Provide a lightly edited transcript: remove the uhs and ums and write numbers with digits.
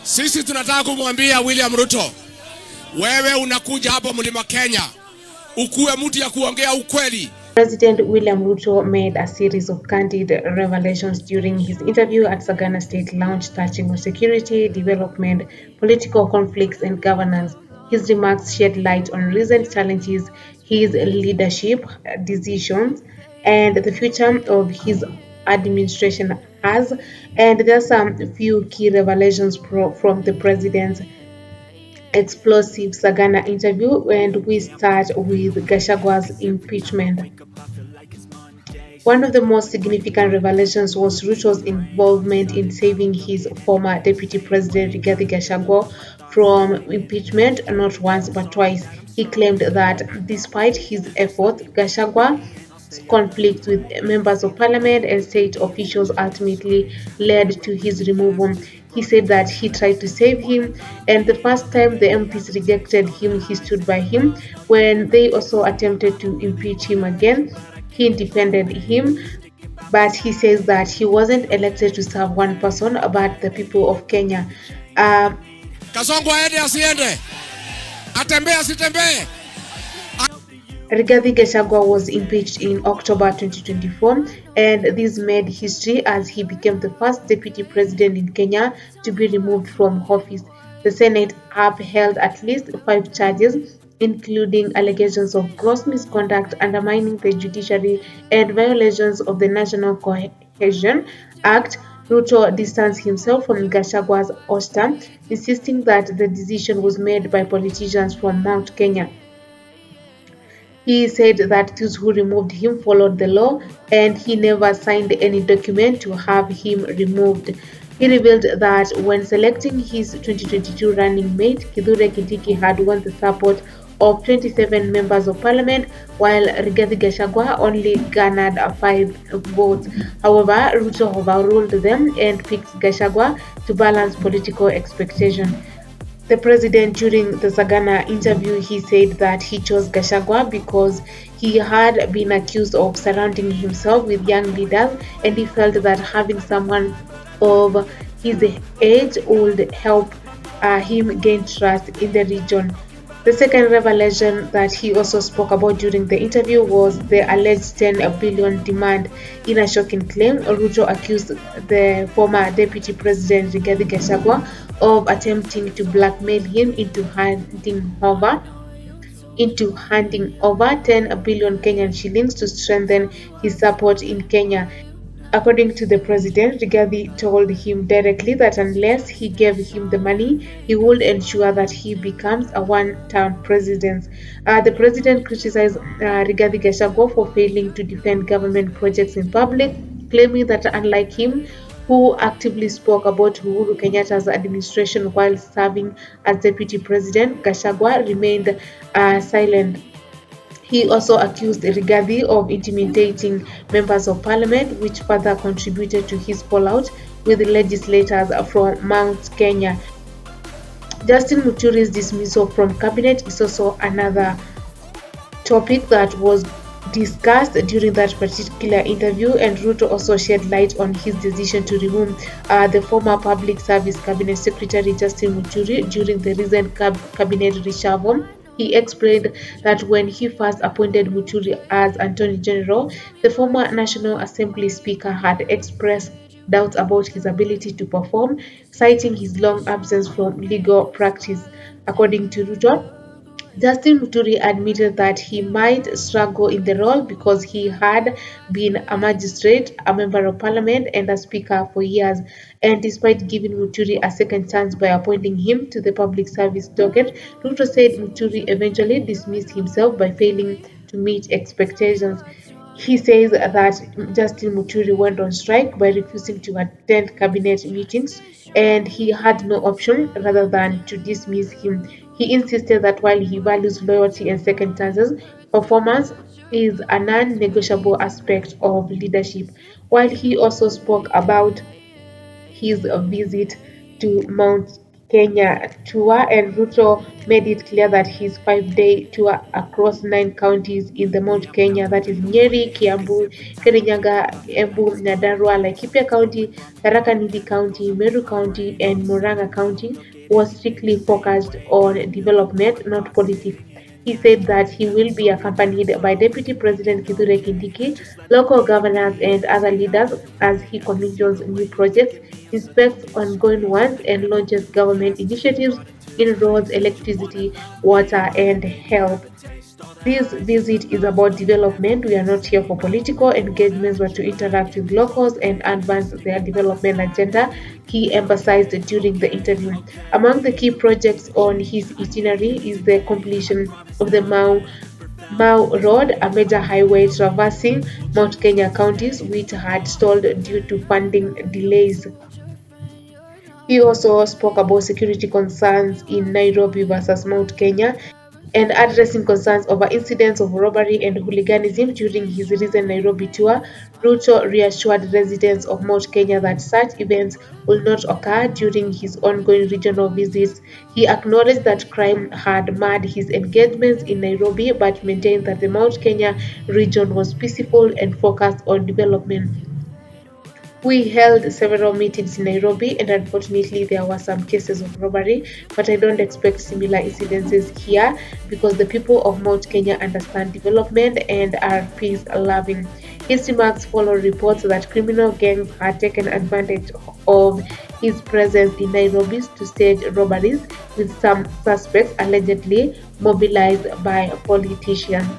Sisi tunataka kumwambia William Ruto, wewe unakuja hapa Mlima Kenya, ukuwe mtu ya kuongea ukweli. President William Ruto made a series of candid revelations during his interview at Sagana State Lounge touching on security, development, political conflicts, and governance. His remarks shed light on recent challenges, his leadership decisions, and the future of his administration has. And there are some few key revelations from the president's explosive Sagana interview, and we start with Gachagwa's impeachment. One of the most significant revelations was Ruto's involvement in saving his former deputy president Rigathi Gachagua from impeachment not once but twice. He claimed that despite his efforts, Gashagua's conflict with members of parliament and state officials ultimately led to his removal. He said that he tried to save him, and the first time the MPs rejected him, he stood by him. When they also attempted to impeach him again, he defended him, but he says that he wasn't elected to serve one person but the people of Kenya. Kasongo aende asiende, atembee asitembee. Rigathi Gachagua was impeached in October 2024, and this made history as he became the first deputy president in Kenya to be removed from office. The Senate upheld at least 5 charges, including allegations of gross misconduct, undermining the judiciary, and violations of the National Cohesion Act. Ruto distanced himself from Gashagua's ouster, insisting that the decision was made by politicians from Mount Kenya. He said that those who removed him followed the law, and he never signed any document to have him removed. He revealed that when selecting his 2022 running mate, Kithure Kindiki had won the support of 27 members of parliament, while Rigathi Gachagua only garnered 5 votes. However, Ruto overruled them and picked Gachagua to balance political expectation. The president, during the Sagana interview, he said that he chose Gachagua because he had been accused of surrounding himself with young leaders, and he felt that having someone of his age would help him gain trust in the region. The second revelation that he also spoke about during the interview was the alleged 10 billion demand. In a shocking claim, Ruto accused the former deputy president Rigathi Gachagua of attempting to blackmail him into handing over 10 billion Kenyan shillings to strengthen his support in Kenya. According to the president, Rigathi told him directly that unless he gave him the money, he would ensure that he becomes a one-term president. The president criticized Rigathi Gachagua for failing to defend government projects in public, claiming that unlike him, who actively spoke about Uhuru Kenyatta's administration while serving as deputy president, Gachagua remained silent. He also accused Rigathi of intimidating members of parliament, which further contributed to his fallout with legislators from Mount Kenya. Justin Muturi's dismissal from cabinet is also another topic that was discussed during that particular interview, and Ruto also shed light on his decision to remove the former public service cabinet secretary Justin Muturi during the recent cabinet reshuffle. He explained that when he first appointed Muturi as Attorney General, the former National Assembly Speaker had expressed doubts about his ability to perform, citing his long absence from legal practice. According to Ruto, Justin Muturi admitted that he might struggle in the role because he had been a magistrate, a member of parliament, and a speaker for years. And despite giving Muturi a second chance by appointing him to the public service docket, Ruto said Muturi eventually dismissed himself by failing to meet expectations. He says that Justin Muturi went on strike by refusing to attend cabinet meetings, and he had no option rather than to dismiss him. He insisted that while he values loyalty and second chances, performance is a non-negotiable aspect of leadership. While he also spoke about his visit to Mount Kenya tour, and Ruto made it clear that his 5-day tour across 9 counties in the Mount Kenya, that is Nyeri, Kiambu, Kirinyaga, Embu, Nyandarua, Laikipia County, Tharaka Nithi County, Meru County, and Murang'a County, was strictly focused on development, not politics. He said that he will be accompanied by Deputy President Kithure Kindiki, local governors, and other leaders as he commissions new projects, inspects ongoing ones, and launches government initiatives in roads, electricity, water, and health. This visit is about development. We are not here for political engagements but to interact with locals and advance their development agenda, he emphasized during the interview. Among the key projects on his itinerary is the completion of the Mau Road, a major highway traversing Mount Kenya counties, which had stalled due to funding delays. He also spoke about security concerns in Nairobi versus Mount Kenya and addressing concerns over incidents of robbery and hooliganism during his recent Nairobi tour. Ruto reassured residents of Mount Kenya that such events will not occur during his ongoing regional visits. He acknowledged that crime had marred his engagements in Nairobi but maintained that the Mount Kenya region was peaceful and focused on development. We held several meetings in Nairobi, and unfortunately, there were some cases of robbery. But I don't expect similar incidences here because the people of Mount Kenya understand development and are peace loving. His remarks follow reports that criminal gangs had taken advantage of his presence in Nairobi to stage robberies, with some suspects allegedly mobilized by politicians.